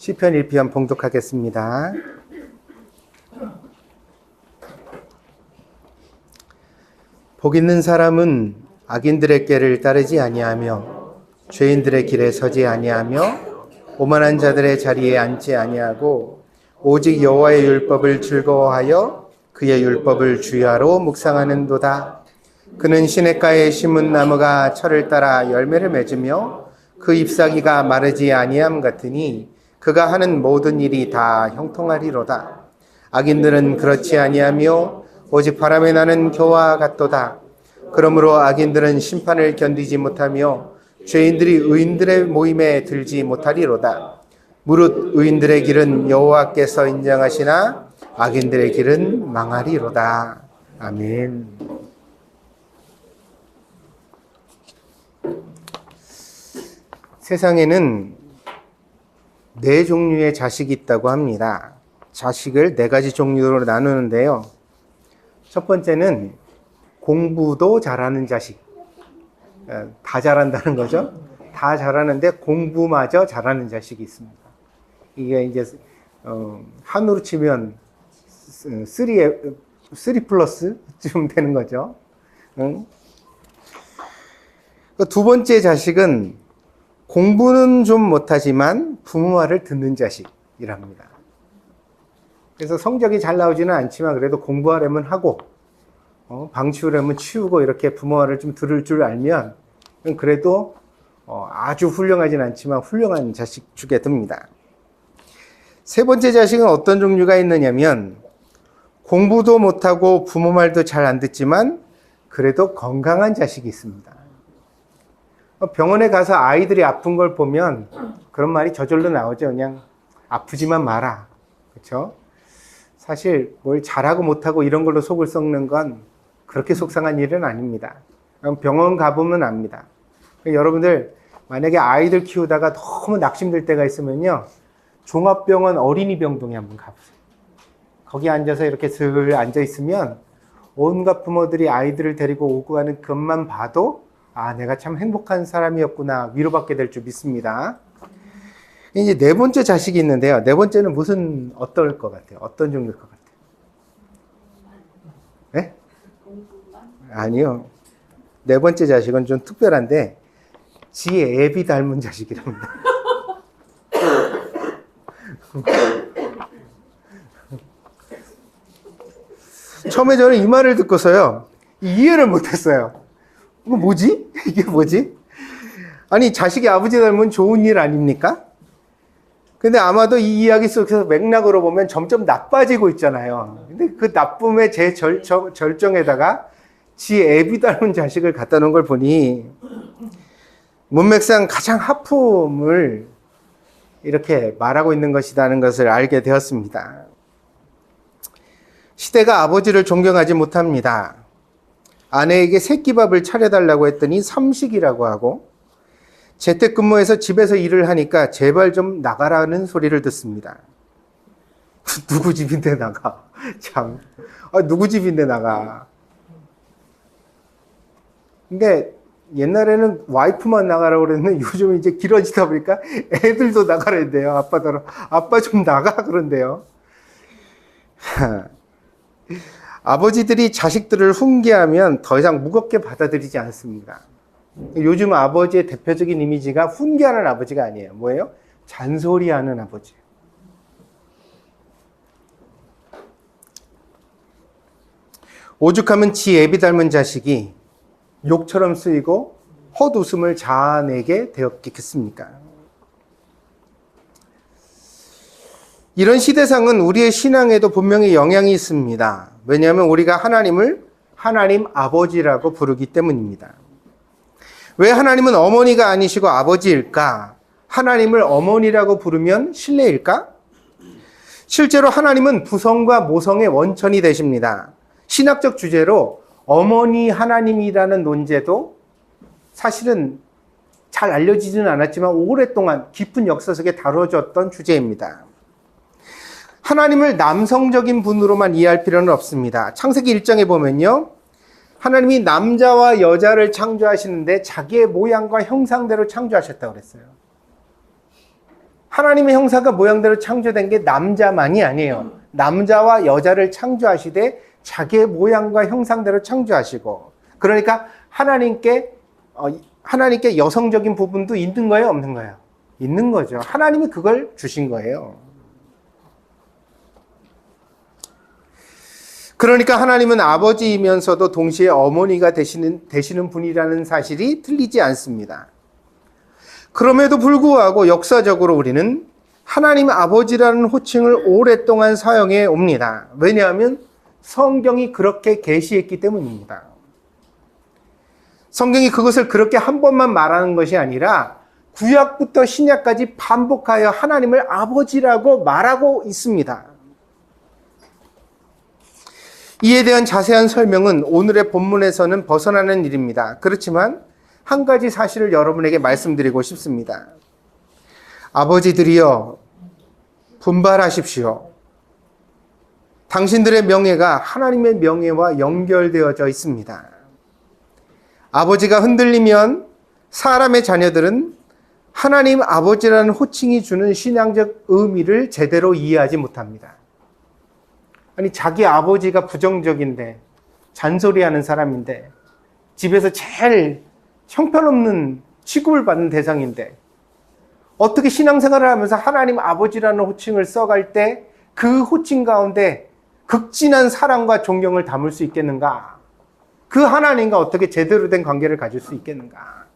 시편 1편 봉독하겠습니다. 복 있는 사람은 악인들의 꾀를 따르지 아니하며 죄인들의 길에 서지 아니하며 오만한 자들의 자리에 앉지 아니하고 오직 여호와의 율법을 즐거워하여 그의 율법을 주야로 묵상하는도다. 그는 시냇가에 심은 나무가 철을 따라 열매를 맺으며 그 잎사귀가 마르지 아니함 같으니 그가 하는 모든 일이 다 형통하리로다. 악인들은 그렇지 아니하며 오직 바람에 나는 겨와 같도다. 그러므로 악인들은 심판을 견디지 못하며 죄인들이 의인들의 모임에 들지 못하리로다. 무릇 의인들의 길은 여호와께서 인정하시나 악인들의 길은 망하리로다. 아멘. 세상에는 네 종류의 자식이 있다고 합니다. 자식을 네 가지 종류로 나누는데요. 첫 번째는 공부도 잘하는 자식. 다 잘한다는 거죠. 다 잘하는데 공부마저 잘하는 자식이 있습니다. 이게 이제 한으로 치면 3 플러스쯤 되는 거죠. 두 번째 자식은 공부는 좀 못하지만 부모 말을 듣는 자식이랍니다. 그래서 성적이 잘 나오지는 않지만 그래도 공부하려면 하고 방 치우려면 치우고 이렇게 부모 말을 좀 들을 줄 알면 그래도 아주 훌륭하진 않지만 훌륭한 자식 축에 듭니다. 세 번째 자식은 어떤 종류가 있느냐면 공부도 못하고 부모 말도 잘 안 듣지만 그래도 건강한 자식이 있습니다. 병원에 가서 아이들이 아픈 걸 보면 그런 말이 저절로 나오죠. 그냥 아프지만 마라. 그렇죠? 사실 뭘 잘하고 못하고 이런 걸로 속을 썩는 건 그렇게 속상한 일은 아닙니다. 병원 가보면 압니다. 여러분들 만약에 아이들 키우다가 너무 낙심될 때가 있으면요. 종합병원 어린이병동에 한번 가보세요. 거기 앉아서 이렇게 슬 앉아있으면 온갖 부모들이 아이들을 데리고 오고 가는 것만 봐도 아, 내가 참 행복한 사람이었구나 위로받게 될 줄 믿습니다. 이제 네 번째 자식이 있는데요. 네 번째는 어떨 것 같아요? 어떤 종류일 것 같아요? 네? 아니요. 네 번째 자식은 좀 특별한데 지 애비 닮은 자식이랍니다. 처음에 저는 이 말을 듣고서요. 이해를 못했어요. 이거 뭐지? 이게 뭐지? 아니, 자식이 아버지 닮으면 좋은 일 아닙니까? 근데 아마도 이 이야기 속에서 맥락으로 보면 점점 나빠지고 있잖아요. 근데 그 나쁨의 절정에다가 지 애비 닮은 자식을 갖다 놓은 걸 보니 문맥상 가장 하품을 이렇게 말하고 있는 것이라는 것을 알게 되었습니다. 시대가 아버지를 존경하지 못합니다. 아내에게 새끼밥을 차려달라고 했더니 삼식이라고 하고 재택근무해서 집에서 일을 하니까 제발 좀 나가라는 소리를 듣습니다. 누구 집인데 나가? 참, 누구 집인데 나가? 근데 옛날에는 와이프만 나가라고 그랬는데 요즘 이제 길어지다 보니까 애들도 나가라 했대요. 아빠 좀 나가 그런데요. 아버지들이 자식들을 훈계하면 더 이상 무겁게 받아들이지 않습니다. 요즘 아버지의 대표적인 이미지가 훈계하는 아버지가 아니에요. 뭐예요? 잔소리하는 아버지예요. 오죽하면 지 애비 닮은 자식이 욕처럼 쓰이고 헛웃음을 자아내게 되었겠습니까? 이런 시대상은 우리의 신앙에도 분명히 영향이 있습니다. 왜냐하면 우리가 하나님을 하나님 아버지라고 부르기 때문입니다. 왜 하나님은 어머니가 아니시고 아버지일까? 하나님을 어머니라고 부르면 실례일까? 실제로 하나님은 부성과 모성의 원천이 되십니다. 신학적 주제로 어머니 하나님이라는 논제도 사실은 잘 알려지지는 않았지만 오랫동안 깊은 역사 속에 다뤄졌던 주제입니다. 하나님을 남성적인 분으로만 이해할 필요는 없습니다. 창세기 1장에 보면요. 하나님이 남자와 여자를 창조하시는데 자기의 모양과 형상대로 창조하셨다고 그랬어요. 하나님의 형상과 모양대로 창조된 게 남자만이 아니에요. 남자와 여자를 창조하시되 자기의 모양과 형상대로 창조하시고, 그러니까 하나님께 여성적인 부분도 있는 거예요, 없는 거예요? 있는 거죠. 하나님이 그걸 주신 거예요. 그러니까 하나님은 아버지이면서도 동시에 어머니가 되시는 분이라는 사실이 틀리지 않습니다. 그럼에도 불구하고 역사적으로 우리는 하나님 아버지라는 호칭을 오랫동안 사용해 옵니다. 왜냐하면 성경이 그렇게 계시했기 때문입니다. 성경이 그것을 그렇게 한 번만 말하는 것이 아니라 구약부터 신약까지 반복하여 하나님을 아버지라고 말하고 있습니다. 이에 대한 자세한 설명은 오늘의 본문에서는 벗어나는 일입니다. 그렇지만 한 가지 사실을 여러분에게 말씀드리고 싶습니다. 아버지들이여, 분발하십시오. 당신들의 명예가 하나님의 명예와 연결되어져 있습니다. 아버지가 흔들리면 사람의 자녀들은 하나님 아버지라는 호칭이 주는 신앙적 의미를 제대로 이해하지 못합니다. 아니, 자기 아버지가 부정적인데, 잔소리하는 사람인데, 집에서 제일 형편없는 취급을 받는 대상인데, 어떻게 신앙생활을 하면서 하나님 아버지라는 호칭을 써갈 때 그 호칭 가운데 극진한 사랑과 존경을 담을 수 있겠는가? 그 하나님과 어떻게 제대로 된 관계를 가질 수 있겠는가?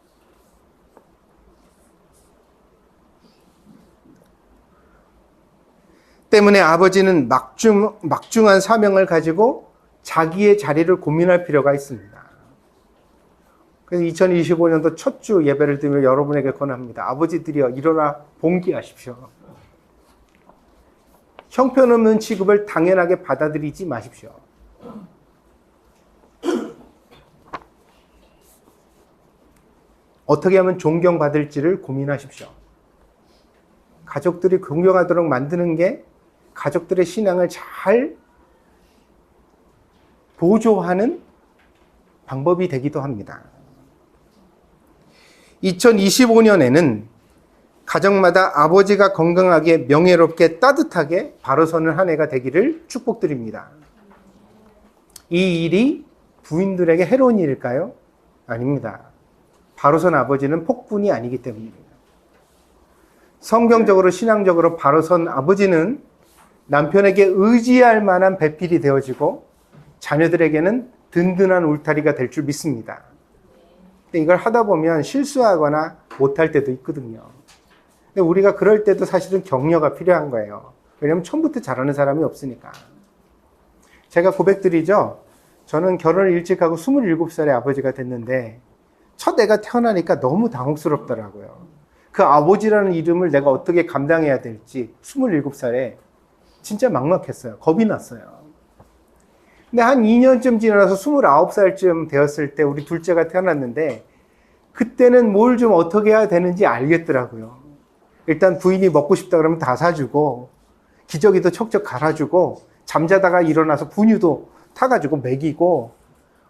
때문에 아버지는 막중한 사명을 가지고 자기의 자리를 고민할 필요가 있습니다. 그래서 2025년도 첫 주 예배를 드리며 여러분에게 권합니다. 아버지들이여, 일어나 봉기하십시오. 형편없는 취급을 당연하게 받아들이지 마십시오. 어떻게 하면 존경받을지를 고민하십시오. 가족들이 존경하도록 만드는 게 가족들의 신앙을 잘 보조하는 방법이 되기도 합니다. 2025년에는 가정마다 아버지가 건강하게, 명예롭게, 따뜻하게 바로 서는 한 해가 되기를 축복드립니다. 이 일이 부인들에게 해로운 일일까요? 아닙니다. 바로 선 아버지는 폭군이 아니기 때문입니다. 성경적으로, 신앙적으로 바로 선 아버지는 남편에게 의지할 만한 배필이 되어지고 자녀들에게는 든든한 울타리가 될 줄 믿습니다. 근데 이걸 하다 보면 실수하거나 못할 때도 있거든요. 근데 우리가 그럴 때도 사실은 격려가 필요한 거예요. 왜냐하면 처음부터 잘하는 사람이 없으니까. 제가 고백드리죠. 저는 결혼을 일찍 하고 27살에 아버지가 됐는데 첫 애가 태어나니까 너무 당혹스럽더라고요. 그 아버지라는 이름을 내가 어떻게 감당해야 될지 27살에 진짜 막막했어요. 겁이 났어요. 근데 한 2년쯤 지나서 29살쯤 되었을 때 우리 둘째가 태어났는데 그때는 뭘 좀 어떻게 해야 되는지 알겠더라고요. 일단 부인이 먹고 싶다 그러면 다 사주고 기저귀도 척척 갈아주고 잠자다가 일어나서 분유도 타가지고 먹이고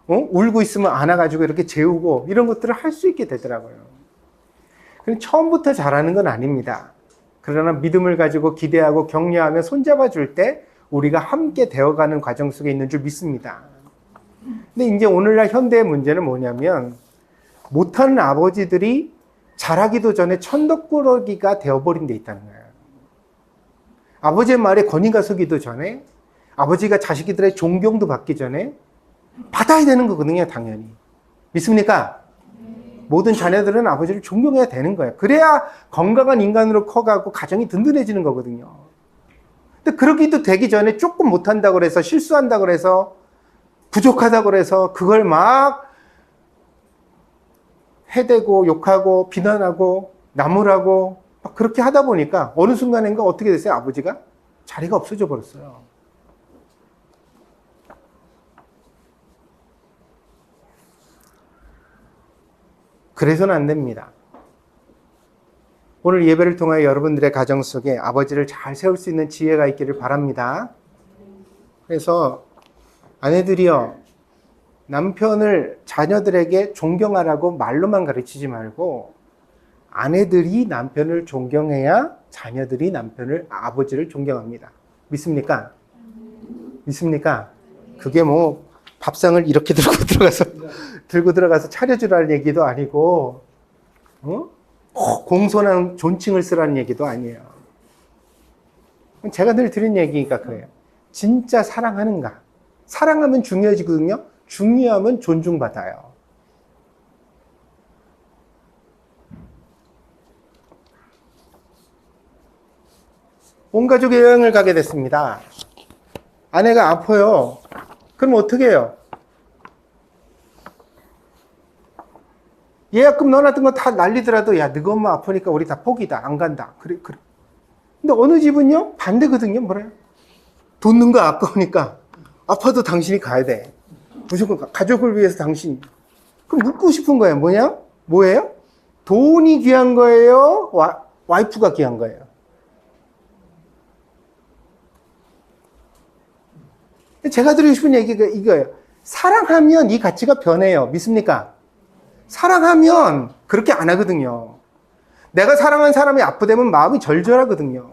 울고 있으면 안아가지고 이렇게 재우고 이런 것들을 할 수 있게 되더라고요. 처음부터 잘하는 건 아닙니다. 그러나 믿음을 가지고 기대하고 격려하며 손잡아 줄 때 우리가 함께 되어가는 과정 속에 있는 줄 믿습니다. 근데 이제 오늘날 현대의 문제는 뭐냐면 못하는 아버지들이 잘하기도 전에 천덕꾸러기가 되어버린 데 있다는 거예요. 아버지의 말에 권위가 서기도 전에 아버지가 자식들의 존경도 받기 전에 받아야 되는 거거든요, 당연히. 믿습니까? 모든 자녀들은 아버지를 존경해야 되는 거예요. 그래야 건강한 인간으로 커가고 가정이 든든해지는 거거든요. 근데 그러기도 되기 전에 조금 못한다고 그래서 실수한다고 그래서 부족하다고 그래서 그걸 막 해대고 욕하고 비난하고 나무라고 막 그렇게 하다 보니까 어느 순간인가 어떻게 됐어요? 아버지가 자리가 없어져 버렸어요. 그래서는 안 됩니다. 오늘 예배를 통하여 여러분들의 가정 속에 아버지를 잘 세울 수 있는 지혜가 있기를 바랍니다. 그래서 아내들이요, 남편을 자녀들에게 존경하라고 말로만 가르치지 말고 아내들이 남편을 존경해야 자녀들이 아버지를 존경합니다. 믿습니까? 믿습니까? 그게 뭐 밥상을 이렇게 들고 들어가서 차려주라는 얘기도 아니고, 공손한 존칭을 쓰라는 얘기도 아니에요. 제가 늘 드린 얘기가 그래요. 진짜 사랑하는가? 사랑하면 중요해지거든요. 중요하면 존중받아요. 온 가족이 여행을 가게 됐습니다. 아내가 아파요. 그럼 어떻게 해요? 예약금 넣어놨던 거 다 날리더라도, 야, 너가 엄마 아프니까 우리 다 포기다. 안 간다. 그래. 근데 어느 집은요? 반대거든요. 뭐래요? 돈 넣은 거 아까우니까 아파도 당신이 가야 돼. 무조건 가족을 위해서 당신. 그럼 묻고 싶은 거예요. 뭐예요? 돈이 귀한 거예요? 와이프가 귀한 거예요? 제가 드리고 싶은 얘기가 이거예요. 사랑하면 이 가치가 변해요. 믿습니까? 사랑하면 그렇게 안 하거든요. 내가 사랑한 사람이 아프다면 마음이 절절하거든요.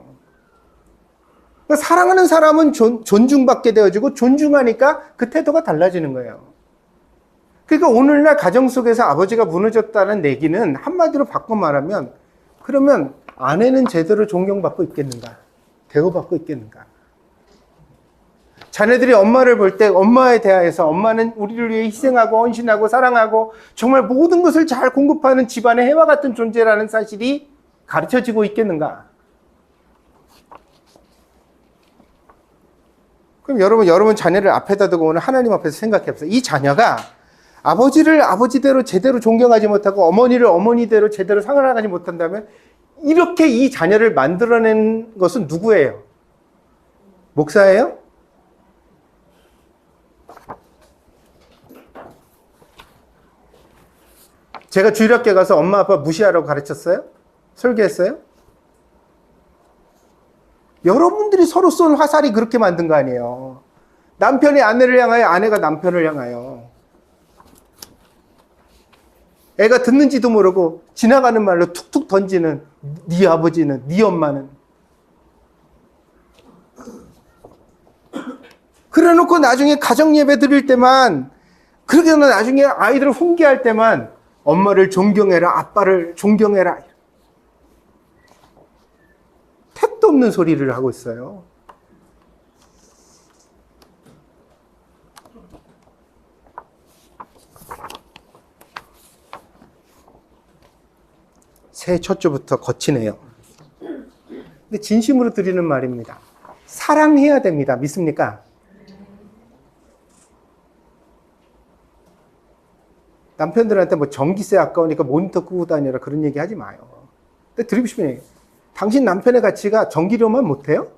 그러니까 사랑하는 사람은 존중받게 되어지고 존중하니까 그 태도가 달라지는 거예요. 그러니까 오늘날 가정 속에서 아버지가 무너졌다는 얘기는 한마디로 바꿔 말하면, 그러면 아내는 제대로 존경받고 있겠는가? 대우받고 있겠는가? 자녀들이 엄마를 볼 때 엄마에 대하여서 엄마는 우리를 위해 희생하고 헌신하고 사랑하고 정말 모든 것을 잘 공급하는 집안의 해와 같은 존재라는 사실이 가르쳐지고 있겠는가? 그럼 여러분 자녀를 앞에다 두고 오늘 하나님 앞에서 생각해 보세요. 이 자녀가 아버지를 아버지대로 제대로 존경하지 못하고 어머니를 어머니대로 제대로 사랑하지 못한다면 이렇게 이 자녀를 만들어낸 것은 누구예요? 목사예요? 제가 주일학교 가서 엄마 아빠 무시하라고 가르쳤어요? 설교했어요? 여러분들이 서로 쏜 화살이 그렇게 만든 거 아니에요. 남편이 아내를 향하여, 아내가 남편을 향하여. 애가 듣는지도 모르고 지나가는 말로 툭툭 던지는 네 아버지는, 네 엄마는. 그래놓고 나중에 가정 예배 드릴 때만, 그렇게 나중에 아이들을 훈계할 때만 엄마를 존경해라, 아빠를 존경해라. 택도 없는 소리를 하고 있어요. 새해 첫 주부터 거치네요. 근데 진심으로 드리는 말입니다. 사랑해야 됩니다. 믿습니까? 남편들한테 뭐 전기세 아까우니까 모니터 끄고 다니라 그런 얘기 하지 마요. 근데 드리고 싶은 얘기. 당신 남편의 가치가 전기료만 못해요?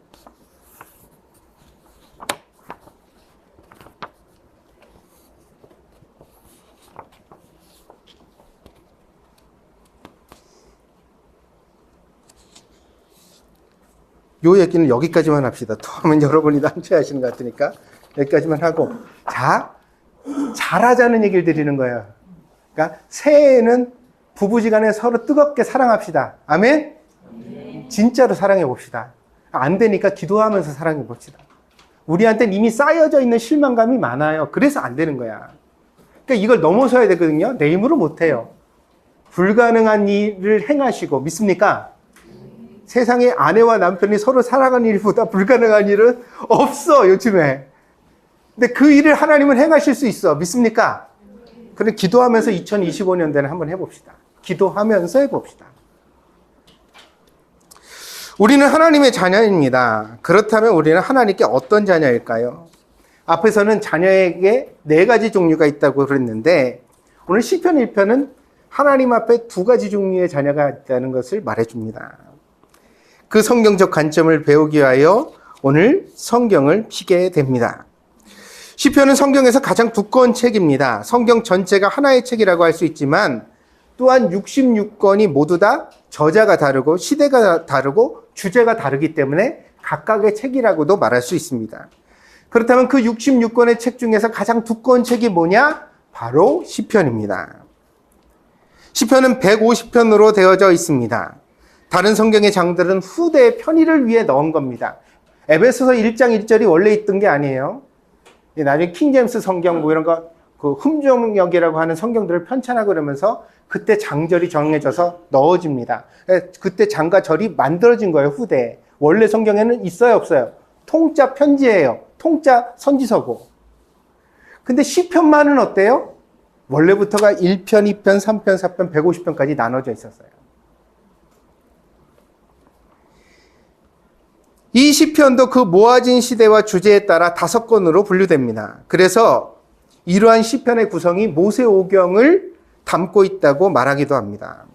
요 얘기는 여기까지만 합시다. 또 하면 여러분이 남체하시는 것 같으니까 여기까지만 하고. 자, 잘하자는 얘기를 드리는 거예요. 그러니까 새해에는 부부지간에 서로 뜨겁게 사랑합시다. 아멘? 진짜로 사랑해 봅시다. 안 되니까 기도하면서 사랑해 봅시다. 우리한테는 이미 쌓여져 있는 실망감이 많아요. 그래서 안 되는 거야. 그러니까 이걸 넘어서야 되거든요. 내 힘으로 못해요. 불가능한 일을 행하시고, 믿습니까? 세상에 아내와 남편이 서로 사랑하는 일보다 불가능한 일은 없어, 요즘에. 근데 그 일을 하나님은 행하실 수 있어. 믿습니까? 그럼 기도하면서 2025년대는 한번 해봅시다. 기도하면서 해봅시다. 우리는 하나님의 자녀입니다. 그렇다면 우리는 하나님께 어떤 자녀일까요? 앞에서는 자녀에게 4가지 종류가 있다고 그랬는데 오늘 시편 1편은 하나님 앞에 2가지 종류의 자녀가 있다는 것을 말해줍니다. 그 성경적 관점을 배우기 위하여 오늘 성경을 피게 됩니다. 시편은 성경에서 가장 두꺼운 책입니다. 성경 전체가 하나의 책이라고 할 수 있지만 또한 66권이 모두 다 저자가 다르고 시대가 다르고 주제가 다르기 때문에 각각의 책이라고도 말할 수 있습니다. 그렇다면 그 66권의 책 중에서 가장 두꺼운 책이 뭐냐? 바로 시편입니다. 시편은 150편으로 되어져 있습니다. 다른 성경의 장들은 후대의 편의를 위해 넣은 겁니다. 에베소서 1장 1절이 원래 있던 게 아니에요. 나중에 킹제임스 성경 뭐 이런 거, 그 흠종역이라고 하는 성경들을 편찬하고 그러면서 그때 장절이 정해져서 넣어집니다. 그때 장과 절이 만들어진 거예요, 후대에. 원래 성경에는 있어요, 없어요? 통짜 편지예요. 통짜 선지서고. 근데 시편만은 어때요? 원래부터가 1편, 2편, 3편, 4편, 150편까지 나눠져 있었어요. 이 시편도 그 모아진 시대와 주제에 따라 5권으로 분류됩니다. 그래서 이러한 시편의 구성이 모세오경을 담고 있다고 말하기도 합니다.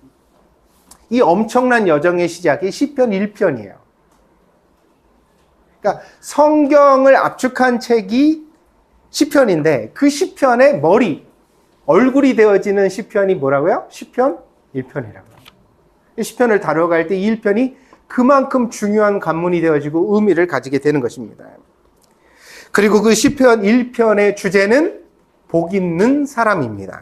이 엄청난 여정의 시작이 시편 1편이에요. 그러니까 성경을 압축한 책이 시편인데 그 시편의 머리, 얼굴이 되어지는 시편이 뭐라고요? 시편 1편이라고요. 시편을 다뤄갈 때 이 1편이 그만큼 중요한 관문이 되어지고 의미를 가지게 되는 것입니다. 그리고 그 시편 1편의 주제는 복 있는 사람입니다.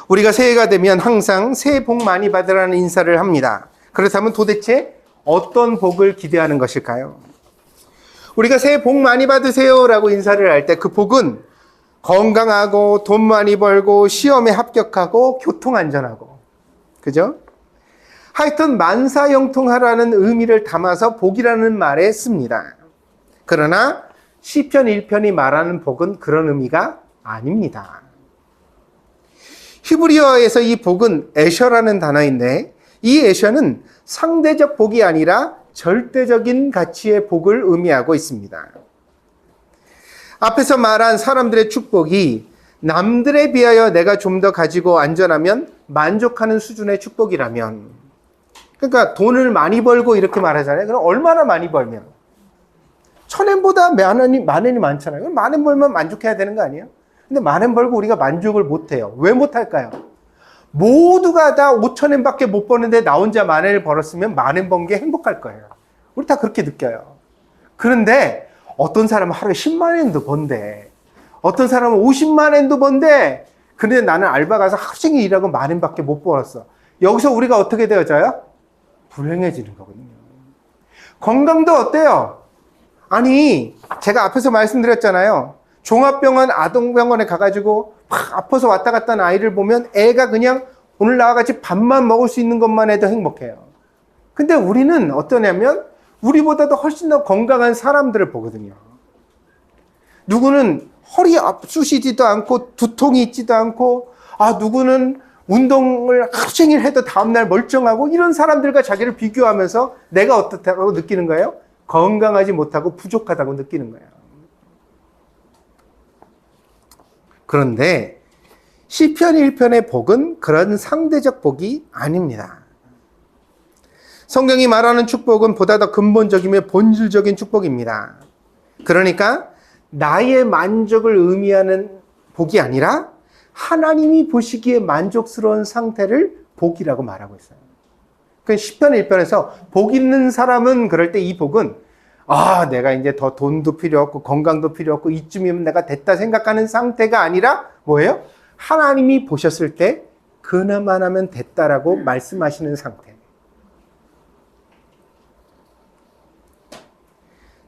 우리가 새해가 되면 항상 새해 복 많이 받으라는 인사를 합니다. 그렇다면 도대체 어떤 복을 기대하는 것일까요? 우리가 새해 복 많이 받으세요 라고 인사를 할 때 그 복은 건강하고 돈 많이 벌고 시험에 합격하고 교통안전하고, 그죠? 하여튼 만사형통하라는 의미를 담아서 복이라는 말에 씁니다. 그러나 시편 1편이 말하는 복은 그런 의미가 아닙니다. 히브리어에서 이 복은 에셔라는 단어인데 이 에셔는 상대적 복이 아니라 절대적인 가치의 복을 의미하고 있습니다. 앞에서 말한 사람들의 축복이 남들에 비하여 내가 좀 더 가지고 안전하면 만족하는 수준의 축복이라면, 그러니까 돈을 많이 벌고 이렇게 말하잖아요. 그럼 얼마나 많이 벌면? 1,000엔보다 만 원이 많잖아요. 그럼 만 원 벌면 만족해야 되는 거 아니에요? 근데 만 원 벌고 우리가 만족을 못해요. 왜 못할까요? 모두가 다 5,000엔밖에 못 버는데 나 혼자 만 원을 벌었으면 만 원 번 게 행복할 거예요. 우리 다 그렇게 느껴요. 그런데 어떤 사람은 하루에 10만 엔도 번대. 어떤 사람은 50만 엔도 번대. 근데 나는 알바 가서 하루 종일 일하고 만 원밖에 못 벌었어. 여기서 우리가 어떻게 되어져요? 불행해지는 거거든요. 건강도 어때요? 아니, 제가 앞에서 말씀드렸잖아요. 종합병원, 아동병원에 가가지고 막 아파서 왔다 갔다 하는 아이를 보면 애가 그냥 오늘 나와 같이 밥만 먹을 수 있는 것만 해도 행복해요. 근데 우리는 어떠냐면 우리보다도 훨씬 더 건강한 사람들을 보거든요. 누구는 허리 쑤시지도 않고 두통이 있지도 않고, 누구는 운동을 하루 종일 해도 다음날 멀쩡하고, 이런 사람들과 자기를 비교하면서 내가 어떻다고 느끼는 거예요? 건강하지 못하고 부족하다고 느끼는 거예요. 그런데 시편 1편의 복은 그런 상대적 복이 아닙니다. 성경이 말하는 축복은 보다 더 근본적이며 본질적인 축복입니다. 그러니까 나의 만족을 의미하는 복이 아니라 하나님이 보시기에 만족스러운 상태를 복이라고 말하고 있어요. 그 시편 1편에서 복 있는 사람은 그럴 때 이 복은 내가 이제 더 돈도 필요 없고 건강도 필요 없고 이쯤이면 내가 됐다 생각하는 상태가 아니라 뭐예요? 하나님이 보셨을 때 그나마 하면 됐다라고 말씀하시는 상태.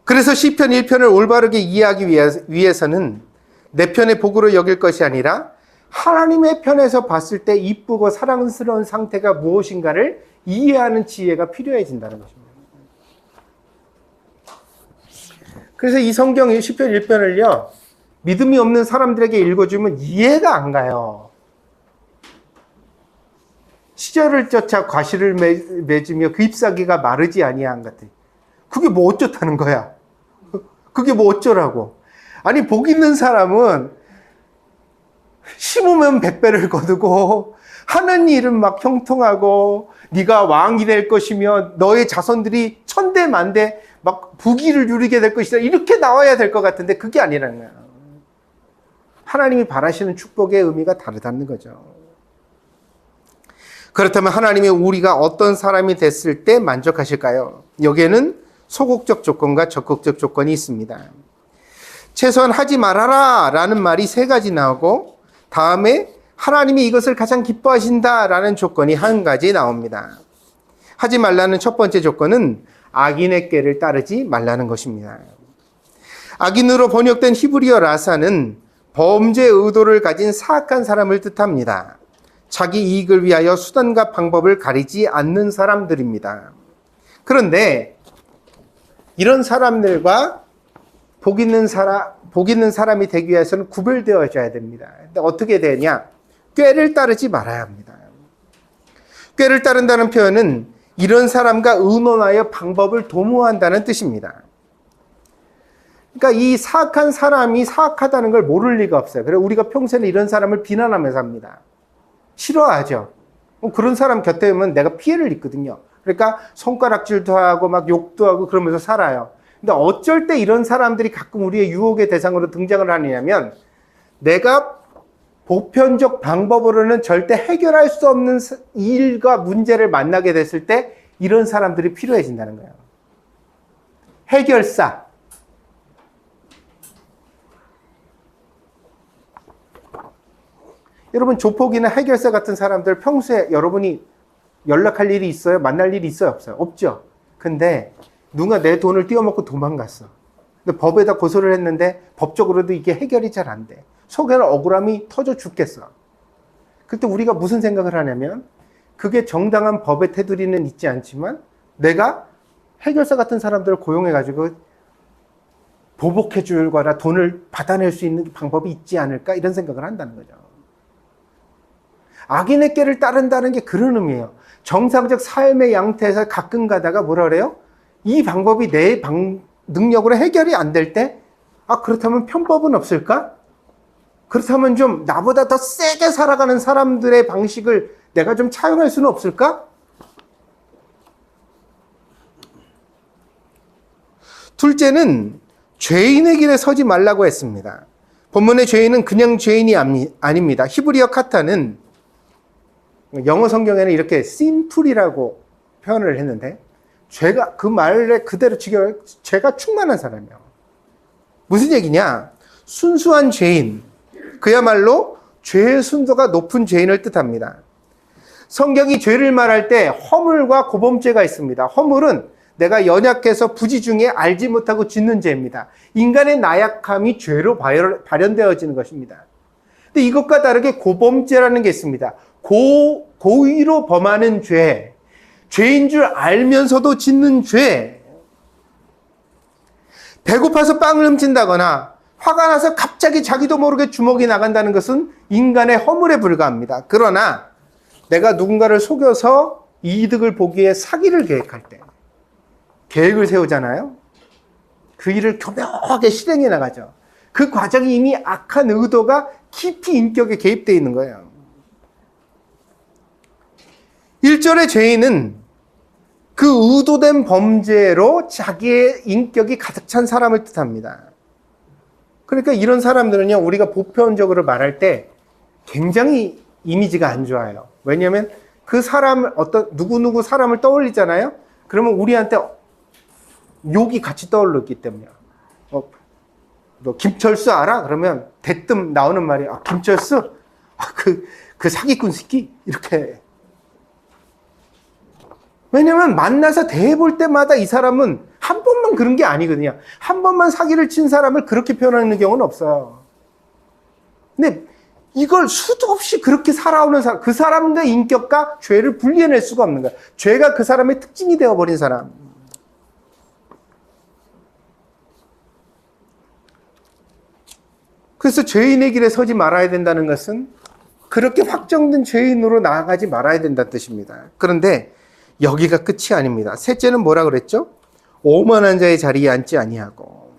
그래서 시편 1편을 올바르게 이해하기 위해서는 내 편의 복으로 여길 것이 아니라 하나님의 편에서 봤을 때 이쁘고 사랑스러운 상태가 무엇인가를 이해하는 지혜가 필요해진다는 것입니다. 그래서 이 성경 시편 1편을요, 믿음이 없는 사람들에게 읽어주면 이해가 안 가요. 시절을 쫓아 과실을 맺으며 그 잎사귀가 마르지 아니한 같아. 그게 뭐 어쩌다는 거야? 그게 뭐 어쩌라고? 아니, 복 있는 사람은 심으면 100배를 거두고 하는 일은 막 형통하고 네가 왕이 될 것이며 너의 자손들이 천대 만대 막 부귀를 누리게 될 것이다, 이렇게 나와야 될 것 같은데 그게 아니라는 거야. 하나님이 바라시는 축복의 의미가 다르다는 거죠. 그렇다면 하나님이 우리가 어떤 사람이 됐을 때 만족하실까요? 여기에는 소극적 조건과 적극적 조건이 있습니다. 최소한 하지 말아라 라는 말이 3가지 나오고, 다음에 하나님이 이것을 가장 기뻐하신다 라는 조건이 1가지 나옵니다. 하지 말라는 첫 번째 조건은 악인의 꾀를 따르지 말라는 것입니다. 악인으로 번역된 히브리어 라사는 범죄 의도를 가진 사악한 사람을 뜻합니다. 자기 이익을 위하여 수단과 방법을 가리지 않는 사람들입니다. 그런데 이런 사람들과 복 있는 사람이 되기 위해서는 구별되어져야 됩니다. 근데 어떻게 되냐? 꾀를 따르지 말아야 합니다. 꾀를 따른다는 표현은 이런 사람과 의논하여 방법을 도모한다는 뜻입니다. 그러니까 이 사악한 사람이 사악하다는 걸 모를 리가 없어요. 그래서 우리가 평소에 이런 사람을 비난하며 삽니다. 싫어하죠. 그런 사람 곁에 오면 내가 피해를 입거든요. 그러니까 손가락질도 하고 막 욕도 하고 그러면서 살아요. 근데 어쩔 때 이런 사람들이 가끔 우리의 유혹의 대상으로 등장을 하느냐면 내가 보편적 방법으로는 절대 해결할 수 없는 일과 문제를 만나게 됐을 때 이런 사람들이 필요해진다는 거예요. 해결사. 여러분, 조폭이나 해결사 같은 사람들 평소에 여러분이 연락할 일이 있어요? 만날 일이 있어요? 없어요? 없죠. 근데 누가 내 돈을 띄어먹고 도망갔어. 근데 법에다 고소를 했는데 법적으로도 이게 해결이 잘 안 돼. 속에는 억울함이 터져 죽겠어. 그때 우리가 무슨 생각을 하냐면 그게 정당한 법의 테두리는 있지 않지만 내가 해결사 같은 사람들을 고용해가지고 보복해 줄 거나 돈을 받아낼 수 있는 방법이 있지 않을까? 이런 생각을 한다는 거죠. 악인의 꾀를 따른다는 게 그런 의미예요. 정상적 삶의 양태에서 가끔 가다가 뭐라 그래요? 이 방법이 내 능력으로 해결이 안 될 때, 그렇다면 편법은 없을까? 그렇다면 좀 나보다 더 세게 살아가는 사람들의 방식을 내가 좀 차용할 수는 없을까? 둘째는 죄인의 길에 서지 말라고 했습니다. 본문의 죄인은 그냥 죄인이 아닙니다. 히브리어 카타는 영어 성경에는 이렇게 sinful이라고 표현을 했는데 죄가 그 말에 그대로 죄가 충만한 사람이에요. 무슨 얘기냐? 순수한 죄인, 그야말로 죄의 순도가 높은 죄인을 뜻합니다. 성경이 죄를 말할 때 허물과 고범죄가 있습니다. 허물은 내가 연약해서 부지 중에 알지 못하고 짓는 죄입니다. 인간의 나약함이 죄로 발현되어지는 것입니다. 근데 이것과 다르게 고범죄라는 게 있습니다. 고의로 범하는 죄, 죄인 줄 알면서도 짓는 죄, 배고파서 빵을 훔친다거나 화가 나서 갑자기 자기도 모르게 주먹이 나간다는 것은 인간의 허물에 불과합니다. 그러나 내가 누군가를 속여서 이득을 보기 위해 사기를 계획할 때 계획을 세우잖아요. 그 일을 교묘하게 실행해 나가죠. 그 과정이 이미 악한 의도가 깊이 인격에 개입되어 있는 거예요. 1절의 죄인은 그 의도된 범죄로 자기의 인격이 가득 찬 사람을 뜻합니다. 그러니까 이런 사람들은요, 우리가 보편적으로 말할 때 굉장히 이미지가 안 좋아요. 왜냐하면 그 사람을, 누구누구 사람을 떠올리잖아요? 그러면 우리한테 욕이 같이 떠오르기 때문이야. 너 김철수 알아? 그러면 대뜸 나오는 말이, 김철수? 그 사기꾼 새끼? 이렇게. 왜냐면 만나서 대해볼 때마다 이 사람은 한 번만 그런 게 아니거든요. 한 번만 사기를 친 사람을 그렇게 표현하는 경우는 없어요. 근데 이걸 수도 없이 그렇게 살아오는 사람, 그 사람의 인격과 죄를 분리해낼 수가 없는 거야. 죄가 그 사람의 특징이 되어버린 사람. 그래서 죄인의 길에 서지 말아야 된다는 것은 그렇게 확정된 죄인으로 나아가지 말아야 된다는 뜻입니다. 그런데 여기가 끝이 아닙니다. 셋째는 뭐라 그랬죠? 오만한 자의 자리에 앉지 아니하고.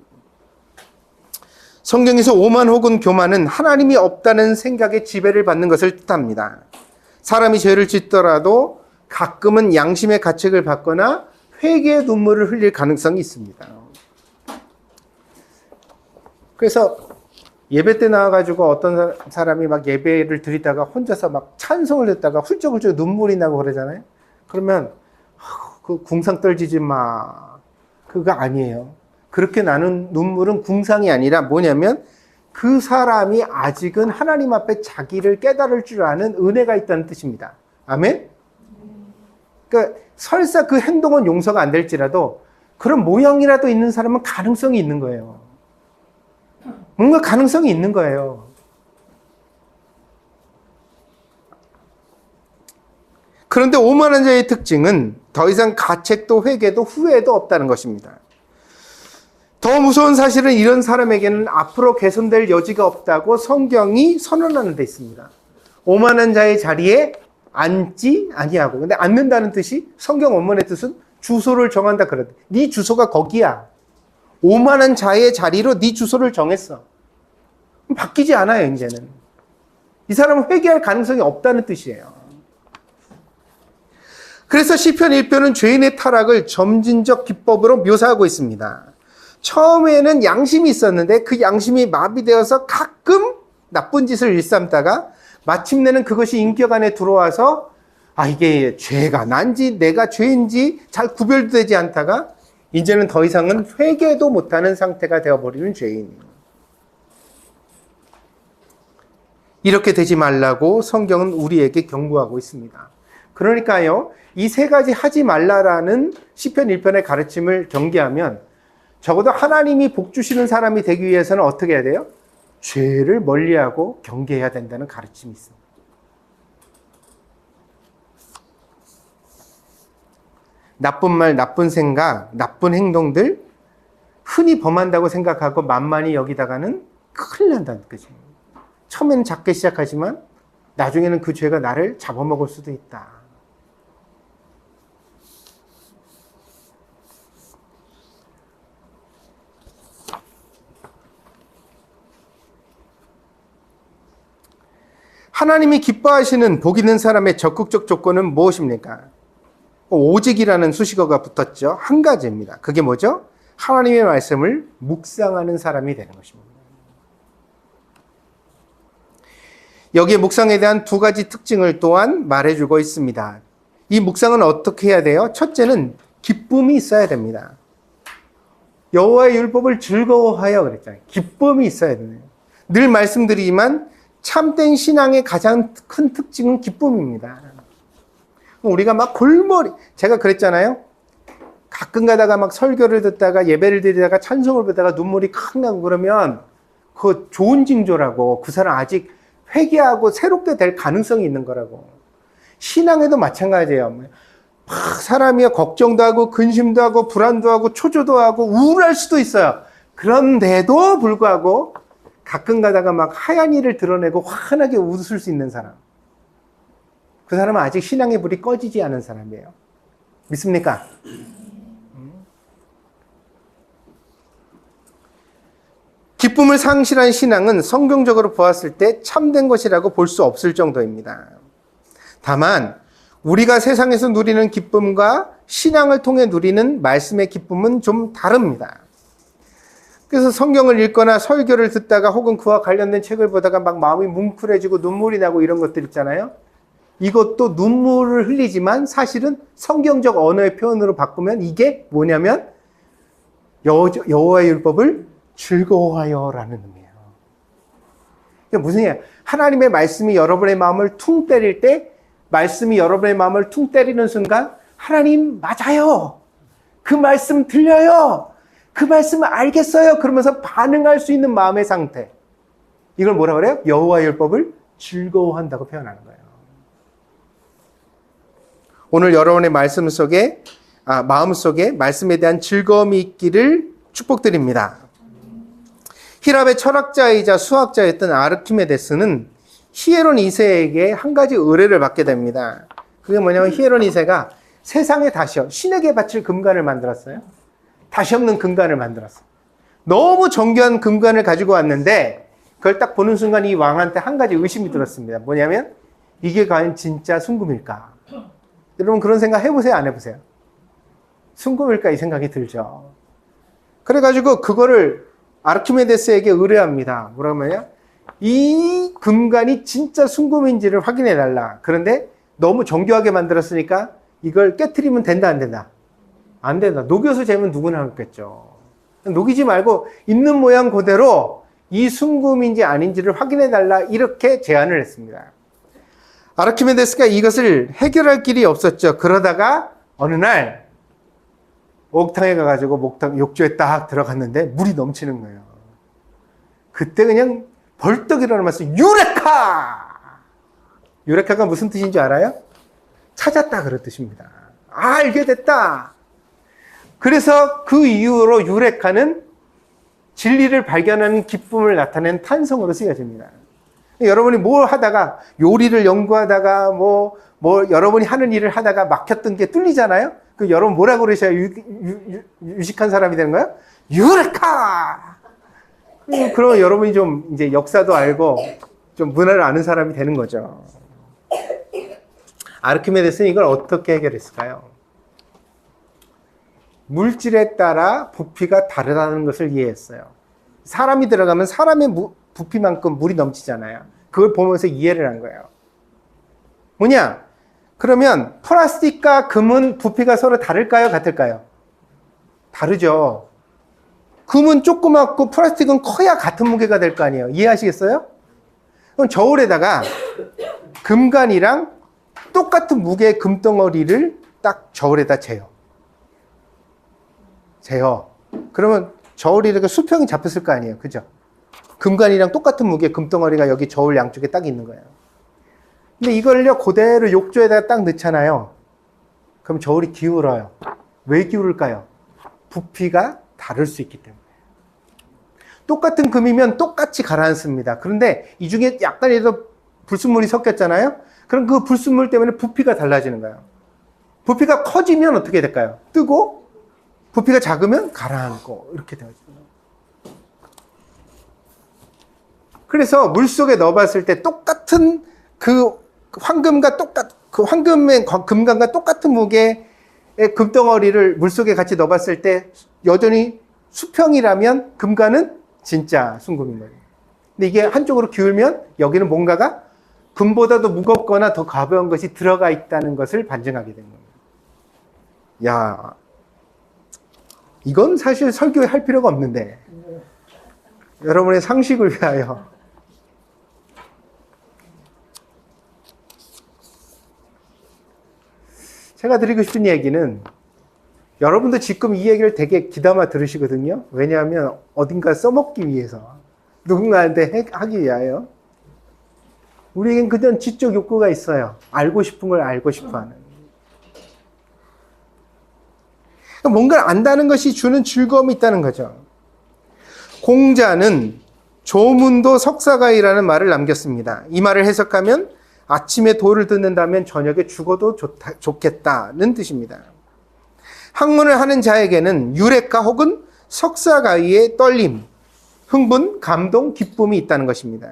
성경에서 오만 혹은 교만은 하나님이 없다는 생각에 지배를 받는 것을 뜻합니다. 사람이 죄를 짓더라도 가끔은 양심의 가책을 받거나 회개의 눈물을 흘릴 가능성이 있습니다. 그래서 예배 때 나와가지고 어떤 사람이 막 예배를 드리다가 혼자서 막 찬송을 듣다가 훌쩍훌쩍 눈물이 나고 그러잖아요. 그러면 그 궁상 떨지지 마. 그거 아니에요. 그렇게 나는 눈물은 궁상이 아니라 뭐냐면 그 사람이 아직은 하나님 앞에 자기를 깨달을 줄 아는 은혜가 있다는 뜻입니다. 아멘? 그러니까 설사 그 행동은 용서가 안 될지라도 그런 모형이라도 있는 사람은 가능성이 있는 거예요. 뭔가 가능성이 있는 거예요. 그런데 오만한 자의 특징은 더 이상 가책도 회개도 후회도 없다는 것입니다. 더 무서운 사실은 이런 사람에게는 앞으로 개선될 여지가 없다고 성경이 선언하는 데 있습니다. 오만한 자의 자리에 앉지 아니하고. 근데 앉는다는 뜻이 성경 원문의 뜻은 주소를 정한다 그러대. 네 주소가 거기야. 오만한 자의 자리로 네 주소를 정했어. 바뀌지 않아요, 이제는. 이 사람은 회개할 가능성이 없다는 뜻이에요. 그래서 시편 1편은 죄인의 타락을 점진적 기법으로 묘사하고 있습니다. 처음에는 양심이 있었는데 그 양심이 마비되어서 가끔 나쁜 짓을 일삼다가 마침내는 그것이 인격 안에 들어와서 이게 죄가 난지 내가 죄인지 잘 구별되지 않다가 이제는 더 이상은 회개도 못하는 상태가 되어버리는 죄인이에요. 이렇게 되지 말라고 성경은 우리에게 경고하고 있습니다. 그러니까요, 이 세 가지 하지 말라라는 시편 1편의 가르침을 경계하면 적어도 하나님이 복 주시는 사람이 되기 위해서는 어떻게 해야 돼요? 죄를 멀리하고 경계해야 된다는 가르침이 있습니다. 나쁜 말, 나쁜 생각, 나쁜 행동들 흔히 범한다고 생각하고 만만히 여기다가는 큰일 난다는 거죠. 처음에는 작게 시작하지만 나중에는 그 죄가 나를 잡아먹을 수도 있다. 하나님이 기뻐하시는 복 있는 사람의 적극적 조건은 무엇입니까? 오직이라는 수식어가 붙었죠. 한 가지입니다. 그게 뭐죠? 하나님의 말씀을 묵상하는 사람이 되는 것입니다. 여기에 묵상에 대한 두 가지 특징을 또한 말해주고 있습니다. 이 묵상은 어떻게 해야 돼요? 첫째는 기쁨이 있어야 됩니다. 여호와의 율법을 즐거워하여 그랬잖아요. 기쁨이 있어야 돼요. 늘 말씀드리지만 참된 신앙의 가장 큰 특징은 기쁨입니다. 우리가 막 골머리, 제가 그랬잖아요. 가끔 가다가 막 설교를 듣다가 예배를 드리다가 찬송을 보다가 눈물이 칵 나고 그러면 그거 좋은 징조라고. 그 사람 아직 회개하고 새롭게 될 가능성이 있는 거라고. 신앙에도 마찬가지예요. 막 사람이 걱정도 하고 근심도 하고 불안도 하고 초조도 하고 우울할 수도 있어요. 그런데도 불구하고 가끔 가다가 막 하얀 이를 드러내고 환하게 웃을 수 있는 사람. 그 사람은 아직 신앙의 불이 꺼지지 않은 사람이에요. 믿습니까? 기쁨을 상실한 신앙은 성경적으로 보았을 때 참된 것이라고 볼 수 없을 정도입니다. 다만 우리가 세상에서 누리는 기쁨과 신앙을 통해 누리는 말씀의 기쁨은 좀 다릅니다. 그래서 성경을 읽거나 설교를 듣다가 혹은 그와 관련된 책을 보다가 막 마음이 뭉클해지고 눈물이 나고 이런 것들 있잖아요. 이것도 눈물을 흘리지만 사실은 성경적 언어의 표현으로 바꾸면 이게 뭐냐면 여호와의 율법을 즐거워하여라는 의미예요. 이게 무슨 얘기예요? 하나님의 말씀이 여러분의 마음을 퉁 때릴 때 말씀이 여러분의 마음을 퉁 때리는 순간 하나님 맞아요. 그 말씀 들려요. 그 말씀을 알겠어요. 그러면서 반응할 수 있는 마음의 상태. 이걸 뭐라 그래요? 여호와의 율법을 즐거워한다고 표현하는 거예요. 오늘 여러분의 말씀 속에 마음 속에 말씀에 대한 즐거움이 있기를 축복드립니다. 히랍의 철학자이자 수학자였던 아르키메데스는 히에론 2세에게 한 가지 의뢰를 받게 됩니다. 그게 뭐냐면 히에론 2세가 세상에 다시요. 신에게 바칠 금관을 만들었어요. 다시 없는 금관을 만들었어요. 너무 정교한 금관을 가지고 왔는데 그걸 딱 보는 순간 이 왕한테 한 가지 의심이 들었습니다. 뭐냐면 이게 과연 진짜 순금일까? 여러분 그런 생각 해보세요? 안 해보세요? 순금일까? 이 생각이 들죠. 그래가지고 그거를 아르키메데스에게 의뢰합니다. 뭐라고 하냐? 이 금관이 진짜 순금인지를 확인해달라. 그런데 너무 정교하게 만들었으니까 이걸 깨트리면 된다 안 된다? 안 된다. 녹여서 재면 누구나 하겠죠. 녹이지 말고 있는 모양 그대로 이 순금인지 아닌지를 확인해달라. 이렇게 제안을 했습니다. 아르키메데스가 이것을 해결할 길이 없었죠. 그러다가 어느 날 목탕에 가가지고 목탕 욕조에 딱 들어갔는데 물이 넘치는 거예요. 그때 그냥 벌떡 일어나면서 유레카! 유레카가 무슨 뜻인 줄 알아요? 찾았다 그런 뜻입니다. 알게 됐다. 그래서 그 이후로 유레카는 진리를 발견하는 기쁨을 나타내는 탄성으로 쓰여집니다. 여러분이 뭘 하다가 요리를 연구하다가 뭐 여러분이 하는 일을 하다가 막혔던 게 뚫리잖아요. 그 여러분 뭐라고 그러셔야 유식한 사람이 되는 거예요? 유레카! 그러면 여러분이 좀 이제 역사도 알고 좀 문화를 아는 사람이 되는 거죠. 아르키메데스는 이걸 어떻게 해결했을까요? 물질에 따라 부피가 다르다는 것을 이해했어요. 사람이 들어가면 사람의 부피만큼 물이 넘치잖아요. 그걸 보면서 이해를 한 거예요. 뭐냐? 그러면 플라스틱과 금은 부피가 서로 다를까요? 같을까요? 다르죠. 금은 조그맣고 플라스틱은 커야 같은 무게가 될 거 아니에요. 이해하시겠어요? 그럼 저울에다가 금관이랑 똑같은 무게의 금덩어리를 딱 저울에다 재요. 그러면 저울이 이렇게 수평이 잡혔을 거 아니에요. 그죠? 금관이랑 똑같은 무게의 금덩어리가 여기 저울 양쪽에 딱 있는 거예요. 근데 이걸요, 그대로 욕조에다가 딱 넣잖아요. 그럼 저울이 기울어요. 왜 기울을까요? 부피가 다를 수 있기 때문에. 똑같은 금이면 똑같이 가라앉습니다. 그런데 이 중에 약간이라도 불순물이 섞였잖아요? 그럼 그 불순물 때문에 부피가 달라지는 거예요. 부피가 커지면 어떻게 될까요? 뜨고, 부피가 작으면 가라앉고, 이렇게 되어집니다. 그래서 물 속에 넣어봤을 때 똑같은 그 황금의 금관과 똑같은 무게의 금덩어리를 물 속에 같이 넣어봤을 때 여전히 수평이라면 금관은 진짜 순금인 거예요. 근데 이게 한쪽으로 기울면 여기는 뭔가가 금보다도 무겁거나 더 가벼운 것이 들어가 있다는 것을 반증하게 된 겁니다. 야, 이건 사실 설교에 할 필요가 없는데 여러분의 상식을 위하여 제가 드리고 싶은 얘기는 여러분도 지금 이 얘기를 되게 귀담아 들으시거든요. 왜냐하면 어딘가 써먹기 위해서 누군가한테 하기 위하여 우리에겐 그런 지적 욕구가 있어요. 알고 싶은 걸 알고 싶어하는. 뭔가를 안다는 것이 주는 즐거움이 있다는 거죠. 공자는 조문도 석사가이라는 말을 남겼습니다. 이 말을 해석하면 아침에 도를 듣는다면 저녁에 죽어도 좋겠다는 뜻입니다. 학문을 하는 자에게는 유레카 혹은 석사가이의 떨림, 흥분, 감동, 기쁨이 있다는 것입니다.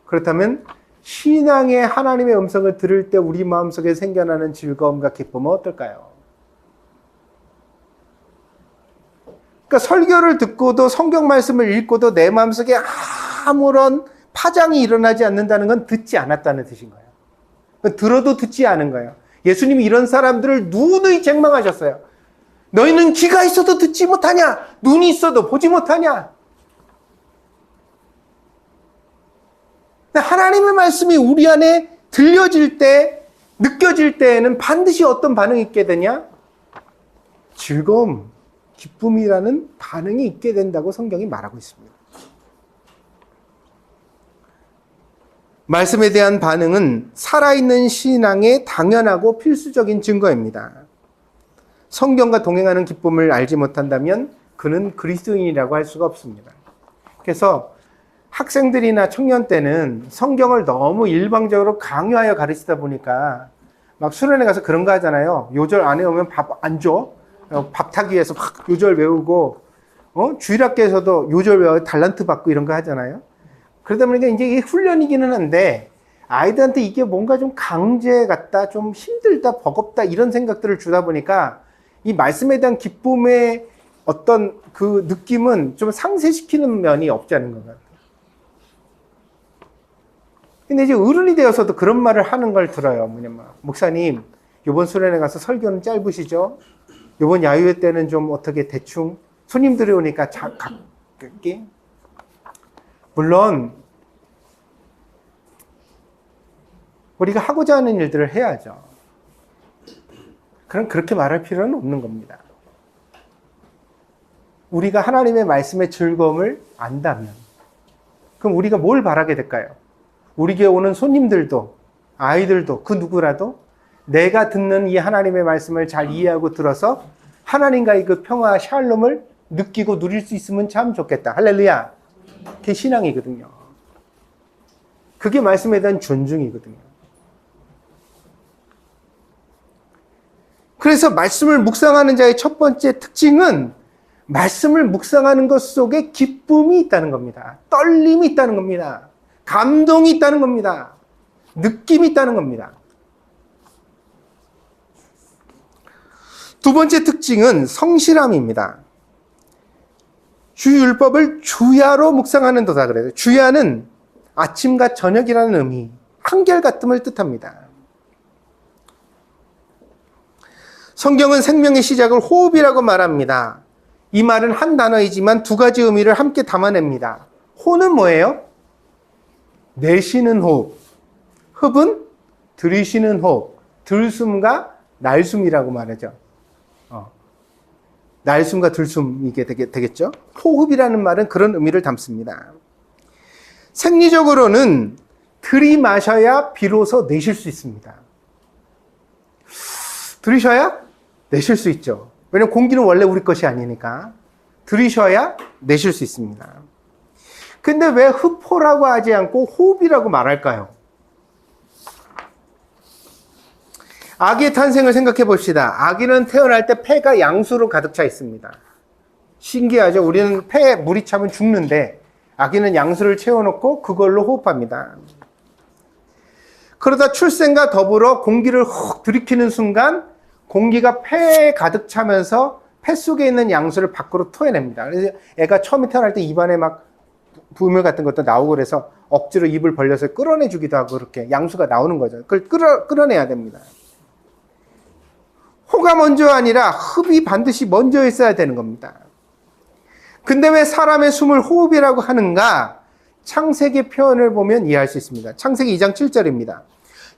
그렇다면 신앙의 하나님의 음성을 들을 때 우리 마음속에 생겨나는 즐거움과 기쁨은 어떨까요? 그러니까 설교를 듣고도 성경 말씀을 읽고도 내 마음속에 아무런 파장이 일어나지 않는다는 건 듣지 않았다는 뜻인 거예요. 들어도 듣지 않은 거예요. 예수님이 이런 사람들을 누누이 책망하셨어요. 너희는 귀가 있어도 듣지 못하냐? 눈이 있어도 보지 못하냐? 하나님의 말씀이 우리 안에 들려질 때, 느껴질 때에는 반드시 어떤 반응이 있게 되냐? 즐거움, 기쁨이라는 반응이 있게 된다고 성경이 말하고 있습니다. 말씀에 대한 반응은 살아있는 신앙의 당연하고 필수적인 증거입니다. 성경과 동행하는 기쁨을 알지 못한다면 그는 그리스도인이라고 할 수가 없습니다. 그래서 학생들이나 청년 때는 성경을 너무 일방적으로 강요하여 가르치다 보니까 막 수련회 가서 그런 거 하잖아요. 요절 안 해오면 밥 안 줘. 밥 타기 위해서 막 요절 외우고, 주일학교에서도 요절 외워 달란트 받고 이런 거 하잖아요. 그러다 보니까 이제 이게 훈련이기는 한데 아이들한테 이게 뭔가 좀 강제 같다, 좀 힘들다, 버겁다 이런 생각들을 주다 보니까 이 말씀에 대한 기쁨의 어떤 그 느낌은 좀 상쇄시키는 면이 없지 않은 것 같아요. 근데 이제 어른이 되어서도 그런 말을 하는 걸 들어요. 뭐냐면, 목사님, 이번 수련회 가서 설교는 짧으시죠? 이번 야유회 때는 좀 어떻게 대충 손님들이 오니까 가깝게. 물론 우리가 하고자 하는 일들을 해야죠. 그럼 그렇게 말할 필요는 없는 겁니다. 우리가 하나님의 말씀의 즐거움을 안다면 그럼 우리가 뭘 바라게 될까요? 우리 교회 오는 손님들도 아이들도 그 누구라도 내가 듣는 이 하나님의 말씀을 잘 이해하고 들어서 하나님과의 그 평화 샬롬을 느끼고 누릴 수 있으면 참 좋겠다. 할렐루야. 그게 신앙이거든요. 그게 말씀에 대한 존중이거든요. 그래서 말씀을 묵상하는 자의 첫 번째 특징은 말씀을 묵상하는 것 속에 기쁨이 있다는 겁니다. 떨림이 있다는 겁니다. 감동이 있다는 겁니다. 느낌이 있다는 겁니다. 두 번째 특징은 성실함입니다. 주율법을 주야로 묵상하는 도다 그래요. 주야는 아침과 저녁이라는 의미, 한결같음을 뜻합니다. 성경은 생명의 시작을 호흡이라고 말합니다. 이 말은 한 단어이지만 두 가지 의미를 함께 담아냅니다. 호는 뭐예요? 내쉬는 호흡. 흡은 들이쉬는 호흡. 들숨과 날숨이라고 말하죠. 날숨과 들숨 이게 되겠죠? 호흡이라는 말은 그런 의미를 담습니다. 생리적으로는 들이마셔야 비로소 내쉴 수 있습니다. 들이셔야 내쉴 수 있죠. 왜냐하면 공기는 원래 우리 것이 아니니까 들이셔야 내쉴 수 있습니다. 근데 왜 흡호라고 하지 않고 호흡이라고 말할까요? 아기의 탄생을 생각해 봅시다. 아기는 태어날 때 폐가 양수로 가득 차 있습니다. 신기하죠? 우리는 폐에 물이 차면 죽는데 아기는 양수를 채워놓고 그걸로 호흡합니다. 그러다 출생과 더불어 공기를 훅 들이키는 순간 공기가 폐에 가득 차면서 폐 속에 있는 양수를 밖으로 토해냅니다. 그래서 애가 처음에 태어날 때 입안에 막 부물 같은 것도 나오고 그래서 억지로 입을 벌려서 끌어내주기도 하고 그렇게 양수가 나오는 거죠. 그걸 끌어내야 됩니다. 호가 먼저 아니라 흡이 반드시 먼저 있어야 되는 겁니다. 근데 왜 사람의 숨을 호흡이라고 하는가? 창세기 표현을 보면 이해할 수 있습니다. 창세기 2장 7절입니다.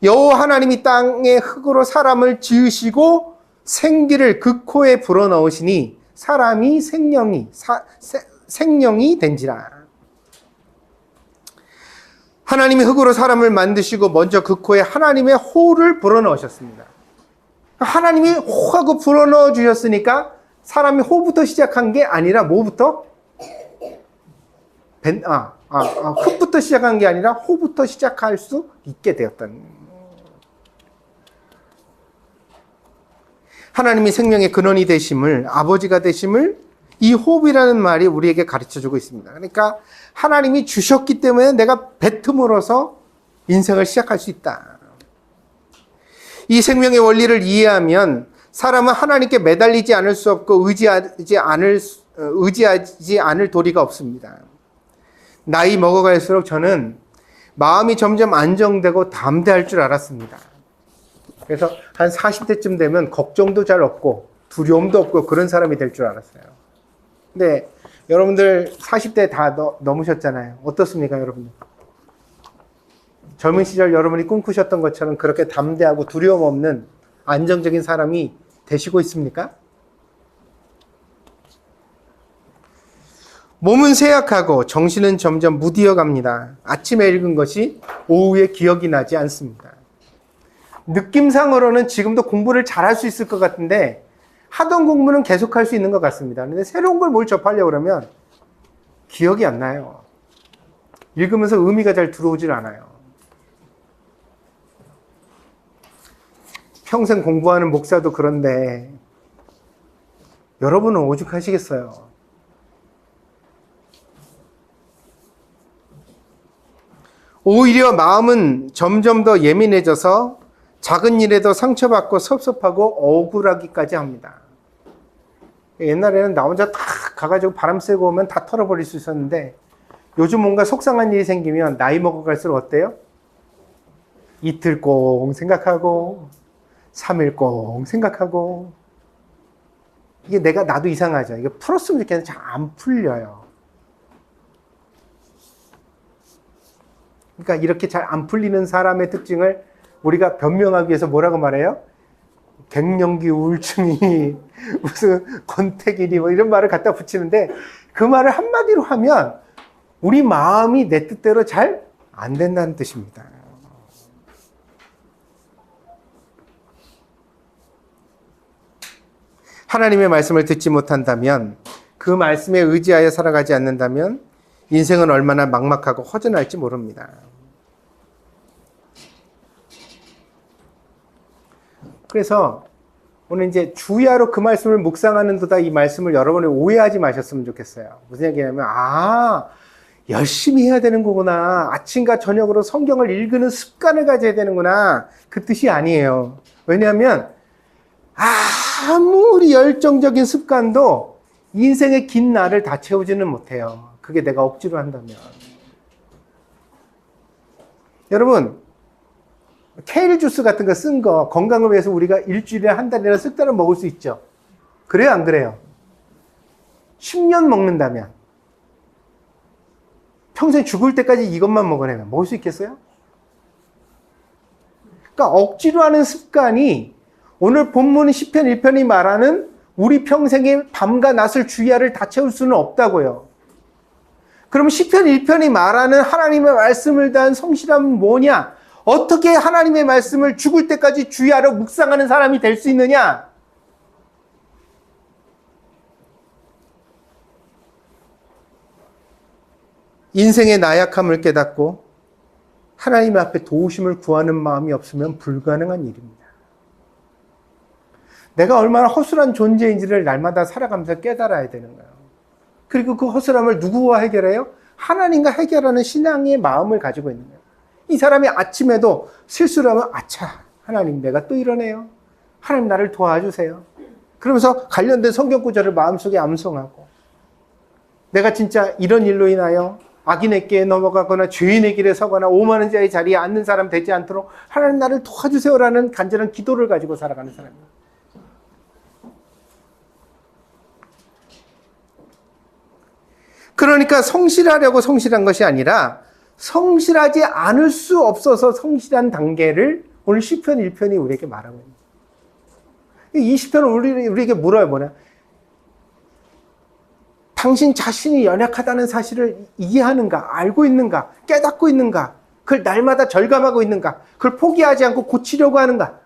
여호와 하나님이 땅의 흙으로 사람을 지으시고 생기를 그 코에 불어넣으시니 사람이 생명이 된지라. 하나님이 흙으로 사람을 만드시고 먼저 그 코에 하나님의 호를 불어넣으셨습니다. 하나님이 호하고 불어넣어 주셨으니까 사람이 호부터 시작한 게 아니라 뭐부터? 흙부터 시작한 게 아니라 호부터 시작할 수 있게 되었다는. 하나님이 생명의 근원이 되심을, 아버지가 되심을 이 호흡이라는 말이 우리에게 가르쳐주고 있습니다. 그러니까 하나님이 주셨기 때문에 내가 뱉음으로써 인생을 시작할 수 있다. 이 생명의 원리를 이해하면 사람은 하나님께 매달리지 않을 수 없고 의지하지 않을 도리가 없습니다. 나이 먹어갈수록 저는 마음이 점점 안정되고 담대할 줄 알았습니다. 그래서 한 40대쯤 되면 걱정도 잘 없고 두려움도 없고 그런 사람이 될 줄 알았어요. 근데 여러분들 40대 다 넘으셨잖아요. 어떻습니까, 여러분들? 젊은 시절 여러분이 꿈꾸셨던 것처럼 그렇게 담대하고 두려움 없는 안정적인 사람이 되시고 있습니까? 몸은 쇠약하고 정신은 점점 무디어 갑니다. 아침에 읽은 것이 오후에 기억이 나지 않습니다. 느낌상으로는 지금도 공부를 잘할 수 있을 것 같은데 하던 공부는 계속할 수 있는 것 같습니다. 근데 새로운 걸 뭘 접하려고 그러면 기억이 안 나요. 읽으면서 의미가 잘 들어오질 않아요. 평생 공부하는 목사도 그런데 여러분은 오죽하시겠어요? 오히려 마음은 점점 더 예민해져서 작은 일에도 상처받고 섭섭하고 억울하기까지 합니다. 옛날에는 나 혼자 탁 가가지고 바람 쐬고 오면 다 털어버릴 수 있었는데 요즘 뭔가 속상한 일이 생기면 나이 먹어갈수록 어때요? 이틀 꽁 생각하고 3일 꽁 생각하고 이게 나도 이상하죠. 이게 풀었으면 좋겠는데 잘 안 풀려요. 그러니까 이렇게 잘 안 풀리는 사람의 특징을 우리가 변명하기 위해서 뭐라고 말해요? 갱년기 우울증이 무슨 권태기니 뭐 이런 말을 갖다 붙이는데 그 말을 한마디로 하면 우리 마음이 내 뜻대로 잘 안 된다는 뜻입니다. 하나님의 말씀을 듣지 못한다면, 그 말씀에 의지하여 살아가지 않는다면 인생은 얼마나 막막하고 허전할지 모릅니다. 그래서 오늘 이제 주야로 그 말씀을 묵상하는 도다 이 말씀을 여러분이 오해하지 마셨으면 좋겠어요. 무슨 얘기냐면, 열심히 해야 되는 거구나. 아침과 저녁으로 성경을 읽는 습관을 가져야 되는구나. 그 뜻이 아니에요. 왜냐하면 아무리 열정적인 습관도 인생의 긴 날을 다 채우지는 못해요. 그게 내가 억지로 한다면. 여러분, 케일 주스 같은 거 쓴 거 건강을 위해서 우리가 일주일에 한 달이나 쓱 먹을 수 있죠. 그래요, 안 그래요? 10년 먹는다면, 평생 죽을 때까지 이것만 먹으려면 먹을 수 있겠어요? 그러니까 억지로 하는 습관이 오늘 본문 시편 1편이 말하는 우리 평생의 밤과 낮을 주야를 다 채울 수는 없다고요. 그럼 시편 1편이 말하는 하나님의 말씀을 다한 성실함은 뭐냐? 어떻게 하나님의 말씀을 죽을 때까지 주야로 묵상하는 사람이 될 수 있느냐? 인생의 나약함을 깨닫고 하나님 앞에 도우심을 구하는 마음이 없으면 불가능한 일입니다. 내가 얼마나 허술한 존재인지를 날마다 살아가면서 깨달아야 되는 거예요. 그리고 그 허술함을 누구와 해결해요? 하나님과 해결하는 신앙의 마음을 가지고 있는 거예요. 이 사람이 아침에도 실수를 하면 하나님 내가 또 이러네요. 하나님 나를 도와주세요. 그러면서 관련된 성경 구절을 마음속에 암송하고, 내가 진짜 이런 일로 인하여 악인에게 넘어가거나 죄인의 길에 서거나 오만한 자의 자리에 앉는 사람 되지 않도록 하나님 나를 도와주세요라는 간절한 기도를 가지고 살아가는 사람이에요. 그러니까 성실하려고 성실한 것이 아니라 성실하지 않을 수 없어서 성실한 단계를 오늘 시편 1편이 우리에게 말하고 있습니다. 이 시편은 우리에게 물어요. 뭐냐? 당신 자신이 연약하다는 사실을 이해하는가? 알고 있는가? 깨닫고 있는가? 그걸 날마다 절감하고 있는가? 그걸 포기하지 않고 고치려고 하는가?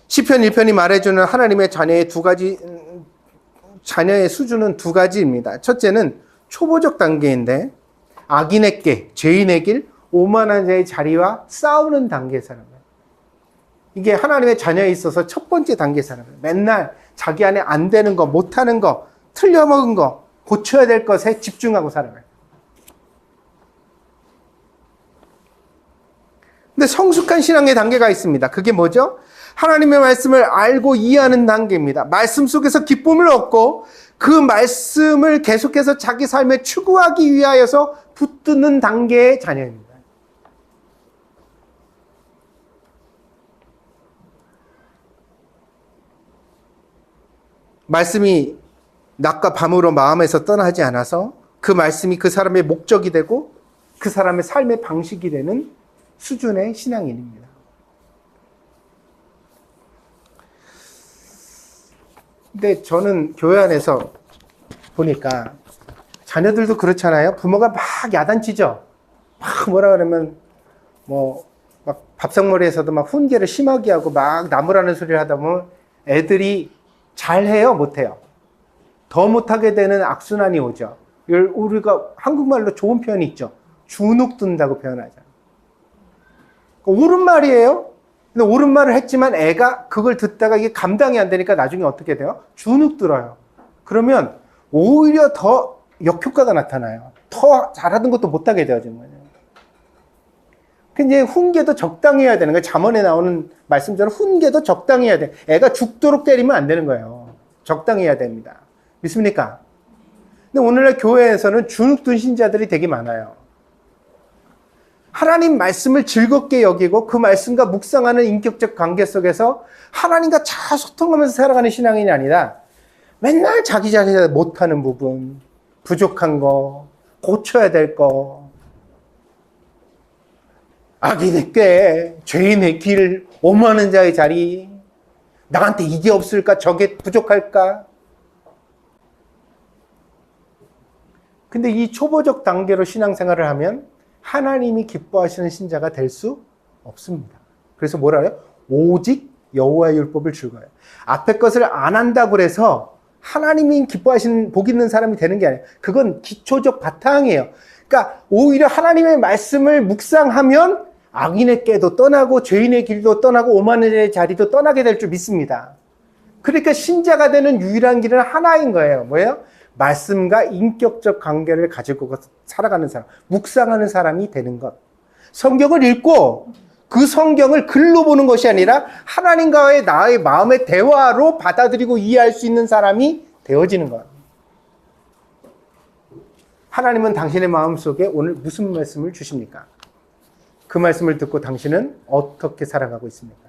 시편 1편이 말해주는 하나님의 자녀의 수준은 두 가지입니다. 첫째는 초보적 단계인데, 악인에게, 죄인의 길, 오만한 자의 자리와 싸우는 단계의 사람이에요. 이게 하나님의 자녀에 있어서 첫 번째 단계의 사람이에요. 맨날 자기 안에 안 되는 거, 못하는 거, 틀려먹은 거, 고쳐야 될 것에 집중하고 살아가요. 근데 성숙한 신앙의 단계가 있습니다. 그게 뭐죠? 하나님의 말씀을 알고 이해하는 단계입니다. 말씀 속에서 기쁨을 얻고 그 말씀을 계속해서 자기 삶에 추구하기 위하여서 붙드는 단계의 자녀입니다. 말씀이 낮과 밤으로 마음에서 떠나지 않아서 그 말씀이 그 사람의 목적이 되고 그 사람의 삶의 방식이 되는 수준의 신앙인입니다. 근데 저는 교회 안에서 보니까 자녀들도 그렇잖아요. 부모가 막 야단치죠. 막 뭐라 그러면 막 밥상머리에서도 막 훈계를 심하게 하고 막 나무라는 소리를 하다 보면 애들이 잘해요, 못해요? 더 못하게 되는 악순환이 오죠. 우리가 한국말로 좋은 표현이 있죠. 주눅 든다고 표현하죠. 옳은 말이에요. 근데 옳은 말을 했지만 애가 그걸 듣다가 이게 감당이 안 되니까 나중에 어떻게 돼요? 주눅 들어요. 그러면 오히려 더 역효과가 나타나요. 더 잘하던 것도 못하게 되어지는 거예요. 근데 훈계도 적당히 해야 되는 거예요. 잠언에 나오는 말씀처럼 훈계도 적당히 해야 돼. 애가 죽도록 때리면 안 되는 거예요. 적당히 해야 됩니다. 믿습니까? 근데 오늘날 교회에서는 주눅든 신자들이 되게 많아요. 하나님 말씀을 즐겁게 여기고 그 말씀과 묵상하는 인격적 관계 속에서 하나님과 잘 소통하면서 살아가는 신앙인이 아니라 맨날 자기 못하는 부분, 부족한 거, 고쳐야 될 거, 악인의 꾀, 죄인의 길, 오만한 자의 자리, 나한테 이게 없을까? 저게 부족할까? 근데 이 초보적 단계로 신앙생활을 하면 하나님이 기뻐하시는 신자가 될 수 없습니다. 그래서 뭐라 해요? 오직 여호와의 율법을 즐거워요. 앞에 것을 안 한다고 해서 하나님이 기뻐하시는 복 있는 사람이 되는 게 아니에요. 그건 기초적 바탕이에요. 그러니까 오히려 하나님의 말씀을 묵상하면 악인의 꾀도 떠나고 죄인의 길도 떠나고 오만한 자의 자리도 떠나게 될 줄 믿습니다. 그러니까 신자가 되는 유일한 길은 하나인 거예요. 뭐예요? 말씀과 인격적 관계를 가지고 살아가는 사람, 묵상하는 사람이 되는 것. 성경을 읽고 그 성경을 글로 보는 것이 아니라 하나님과의 나의 마음의 대화로 받아들이고 이해할 수 있는 사람이 되어지는 것. 하나님은 당신의 마음속에 오늘 무슨 말씀을 주십니까? 그 말씀을 듣고 당신은 어떻게 살아가고 있습니까?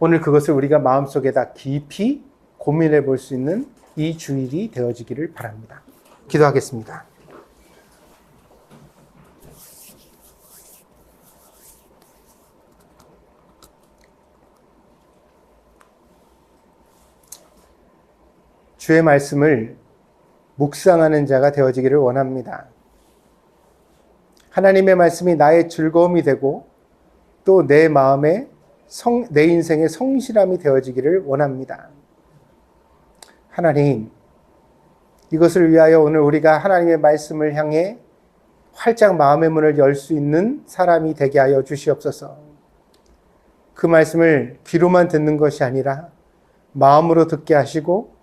오늘 그것을 우리가 마음속에다 깊이 고민해 볼 수 있는 이 주일이 되어지기를 바랍니다. 기도하겠습니다. 주의 말씀을 묵상하는 자가 되어지기를 원합니다. 하나님의 말씀이 나의 즐거움이 되고 또 내 마음에 내 인생의 성실함이 되어지기를 원합니다. 하나님, 이것을 위하여 오늘 우리가 하나님의 말씀을 향해 활짝 마음의 문을 열 수 있는 사람이 되게 하여 주시옵소서. 그 말씀을 귀로만 듣는 것이 아니라 마음으로 듣게 하시고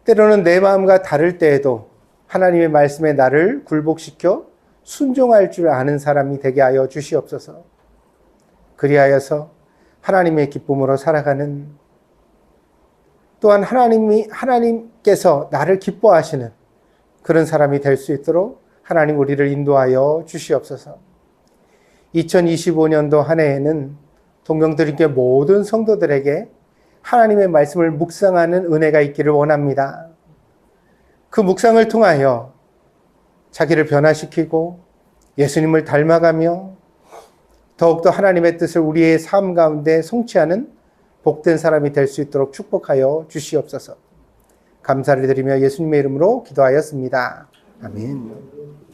때로는 내 마음과 다를 때에도 하나님의 말씀에 나를 굴복시켜 순종할 줄 아는 사람이 되게 하여 주시옵소서. 그리하여서 하나님의 기쁨으로 살아가는, 또한 하나님께서 나를 기뻐하시는 그런 사람이 될 수 있도록 하나님 우리를 인도하여 주시옵소서. 2025년도 한 해에는 동경드림교회 모든 성도들에게 하나님의 말씀을 묵상하는 은혜가 있기를 원합니다. 그 묵상을 통하여 자기를 변화시키고 예수님을 닮아가며 더욱더 하나님의 뜻을 우리의 삶 가운데 성취하는 복된 사람이 될 수 있도록 축복하여 주시옵소서. 감사를 드리며 예수님의 이름으로 기도하였습니다. 아멘.